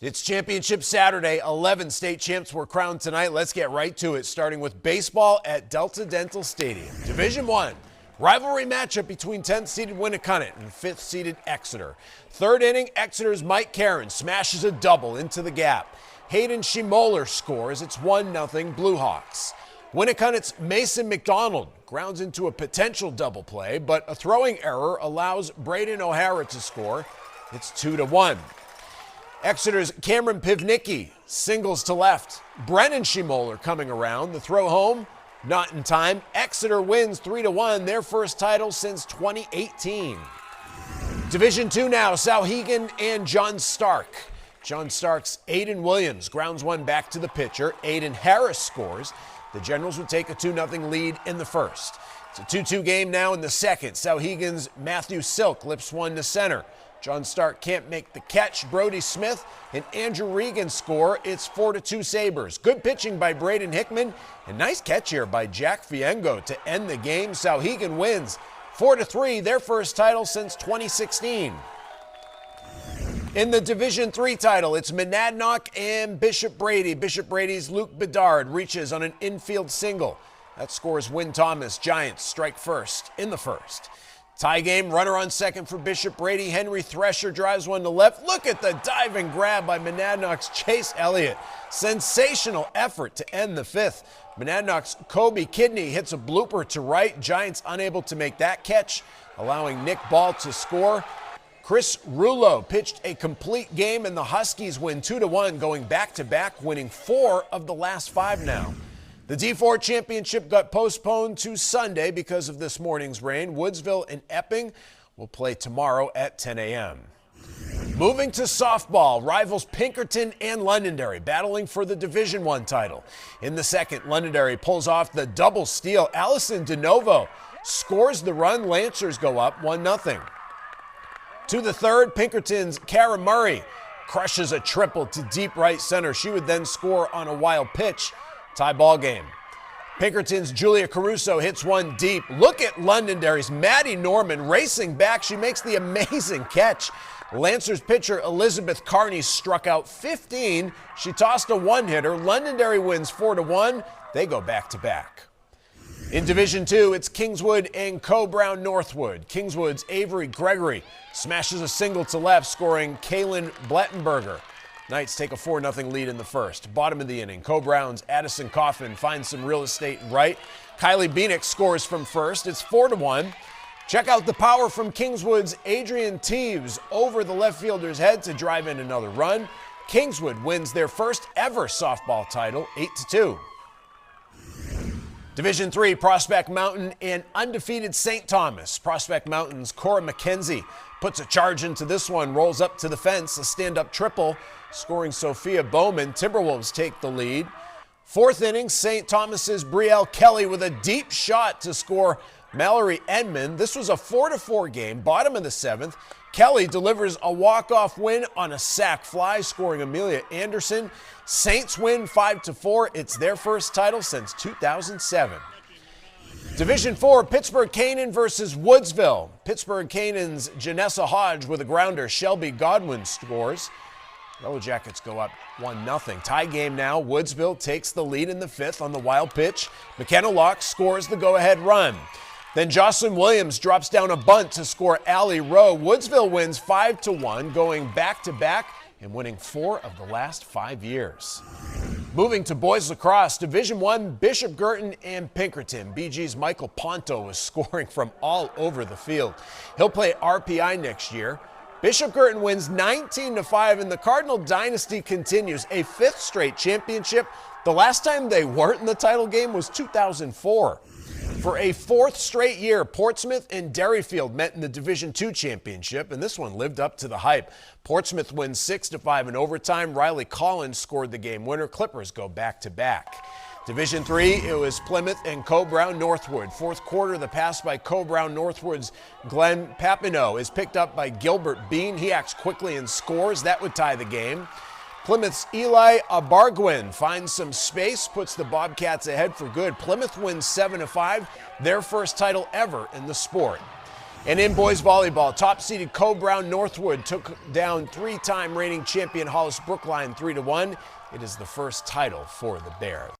It's Championship Saturday. 11 state champs were crowned tonight. Let's get right to it, starting with baseball at Delta Dental Stadium. Division I, rivalry matchup between 10th-seeded Winnacunnet and 5th-seeded Exeter. Third inning, Exeter's Mike Karen smashes a double into the gap. Hayden Schimoller scores. It's 1-0 Blue Hawks. Winnacunnet's Mason McDonald grounds into a potential double play, but a throwing error allows Braden O'Hara to score. It's 2-1. Exeter's Cameron Pivnicki singles to left. Brennan Schimoller coming around. The throw home, not in time. Exeter wins 3-1, their first title since 2018. Division II now, Souhegan and John Stark. John Stark's Aiden Williams grounds one back to the pitcher. Aiden Harris scores. The Generals would take a 2-0 lead in the first. It's a 2-2 game now in the second. Souhegan's Matthew Silk lifts one to center. John Stark can't make the catch. Brody Smith and Andrew Regan score. It's 4-2 Sabres. Good pitching by Braden Hickman, and nice catch here by Jack Fiengo to end the game. Souhegan wins 4-3, their first title since 2016. In the Division III title, it's Monadnock and Bishop Brady. Bishop Brady's Luke Bedard reaches on an infield single. That scores Wynn Thomas. Giants strike first in the first. Tie game, runner on second for Bishop Brady. Henry Thresher drives one to left. Look at the diving grab by Monadnock's Chase Elliott. Sensational effort to end the fifth. Monadnock's Kobe Kidney hits a blooper to right. Giants unable to make that catch, allowing Nick Ball to score. Chris Rulo pitched a complete game, and the Huskies win 2-1, going back-to-back, winning 4 of the last 5 now. The D4 championship got postponed to Sunday because of this morning's rain. Woodsville and Epping will play tomorrow at 10 a.m. Moving to softball, rivals Pinkerton and Londonderry battling for the Division I title. In the second, Londonderry pulls off the double steal. Allison DeNovo scores the run. Lancers go up 1-0. To the third, Pinkerton's Kara Murray crushes a triple to deep right center. She would then score on a wild pitch. Tie ball game. Pinkerton's Julia Caruso hits one deep. Look at Londonderry's Maddie Norman racing back. She makes the amazing catch. Lancers pitcher Elizabeth Carney struck out 15. She tossed a one-hitter. Londonderry wins 4-1. They go back-to-back. In Division II, it's Kingswood and Co-Brown Northwood. Kingswood's Avery Gregory smashes a single to left, scoring Kaylin Blettenberger. Knights take a 4-0 lead in the first. Bottom of the inning, Co-Brown's Addison Coffin finds some real estate in right. Kylie Beanick scores from first. It's 4-1. Check out the power from Kingswood's Adrian Teves over the left fielder's head to drive in another run. Kingswood wins their first ever softball title, 8-2. Division III, Prospect Mountain and undefeated St. Thomas. Prospect Mountain's Cora McKenzie puts a charge into this one, rolls up to the fence, a stand-up triple, scoring Sophia Bowman. Timberwolves take the lead. Fourth inning, St. Thomas's Brielle Kelly with a deep shot to score Mallory Edmond. This was a 4-4 game, bottom of the seventh. Kelly delivers a walk-off win on a sac fly, scoring Amelia Anderson. Saints win 5-4. It's their first title since 2007. Division IV, Pittsburgh Canaan versus Woodsville. Pittsburgh Canaan's Janessa Hodge with a grounder. Shelby Godwin scores. Yellow Jackets go up 1-0. Tie game now. Woodsville takes the lead in the fifth on the wild pitch. McKenna Locke scores the go-ahead run. Then Jocelyn Williams drops down a bunt to score Allie Rowe. Woodsville wins 5-1, going back-to-back and winning 4 of the last 5 years. Moving to boys lacrosse, Division I, Bishop Girton and Pinkerton. BG's Michael Ponto is scoring from all over the field. He'll play RPI next year. Bishop Girton wins 19-5, and the Cardinal dynasty continues. A 5th straight championship. The last time they weren't in the title game was 2004. For a 4th straight year, Portsmouth and Derryfield met in the Division II championship, and this one lived up to the hype. Portsmouth wins 6-5 in overtime. Riley Collins scored the game winner. Clippers go back-to-back. Division III, it was Plymouth and Co-Brown Northwood. Fourth quarter, the pass by Co-Brown Northwood's Glenn Papineau is picked up by Gilbert Bean. He acts quickly and scores. That would tie the game. Plymouth's Eli Abarguin finds some space, puts the Bobcats ahead for good. Plymouth wins 7-5, their first title ever in the sport. And in boys volleyball, top-seeded Co-Brown Northwood took down three-time reigning champion Hollis Brookline 3-1. It is the first title for the Bears.